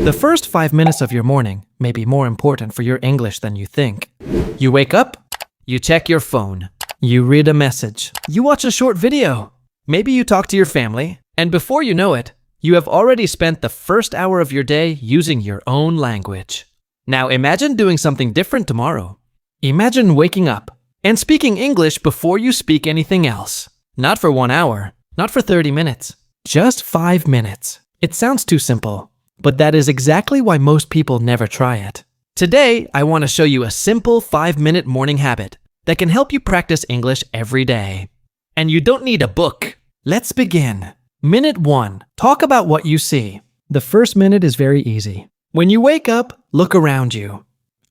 The first 5 minutes of your morning may be more important for your English than you think. You wake up, you check your phone, you read a message, you watch a short video, maybe you talk to your family, and before you know it, you have already spent the first hour of your day using your own language. Now imagine doing something different tomorrow. Imagine waking up and speaking English before you speak anything else. Not for 1 hour, not for 30 minutes, just 5 minutes. It sounds too simple, but that is exactly why most people never try it. Today, I want to show you a simple 5-minute morning habit that can help you practice English every day. And you don't need a book. Let's begin. Minute 1. Talk about what you see. The first minute is very easy. When you wake up, look around you.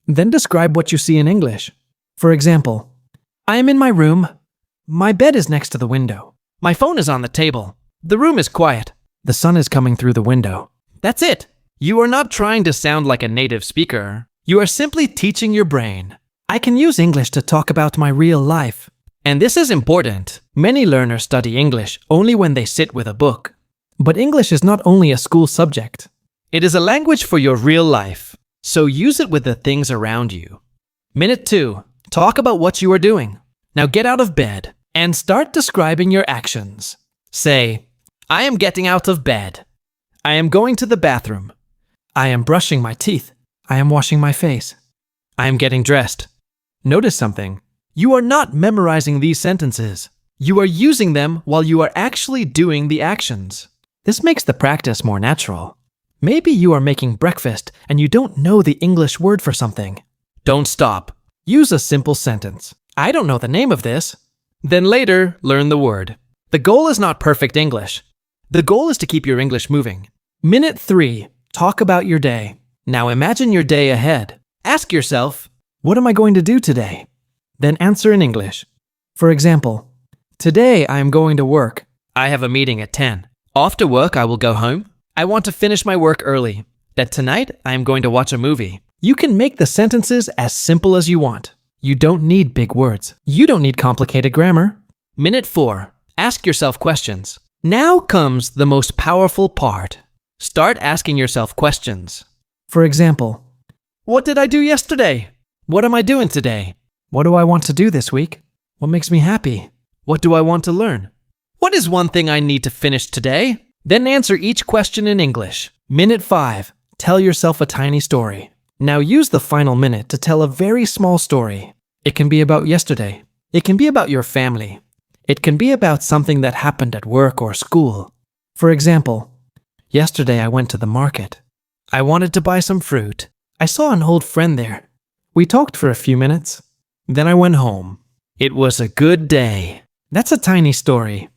Then describe what you see in English. For example, I am in my room. My bed is next to the window. My phone is on the table. The room is quiet. The sun is coming through the window. That's it. You are not trying to sound like a native speaker. You are simply teaching your brain. I can use English to talk about my real life. And this is important. Many learners study English only when they sit with a book. But English is not only a school subject. It is a language for your real life. So use it with the things around you. Minute 2. Talk about what you are doing. Now get out of bed and start describing your actions. Say, I am getting out of bed. I am going to the bathroom. I am brushing my teeth. I am washing my face. I am getting dressed. Notice something. You are not memorizing these sentences. You are using them while you are actually doing the actions. This makes the practice more natural. Maybe you are making breakfast and you don't know the English word for something. Don't stop. Use a simple sentence. I don't know the name of this. Then later, learn the word. The goal is not perfect English. The goal is to keep your English moving. Minute 3. Talk about your day. Now imagine your day ahead. Ask yourself, what am I going to do today? Then answer in English. For example, today I am going to work. I have a meeting at 10. After work, I will go home. I want to finish my work early. That tonight, I am going to watch a movie. You can make the sentences as simple as you want. You don't need big words. You don't need complicated grammar. Minute 4. Ask yourself questions. Now comes the most powerful part. Start asking yourself questions. For example, what did I do yesterday? What am I doing today? What do I want to do this week? What makes me happy? What do I want to learn? What is one thing I need to finish today? Then answer each question in English. Minute 5. Tell yourself a tiny story. Now use the final minute to tell a very small story. It can be about yesterday. It can be about your family. It can be about something that happened at work or school. For example, yesterday I went to the market. I wanted to buy some fruit. I saw an old friend there. We talked for a few minutes. Then I went home. It was a good day. That's a tiny story.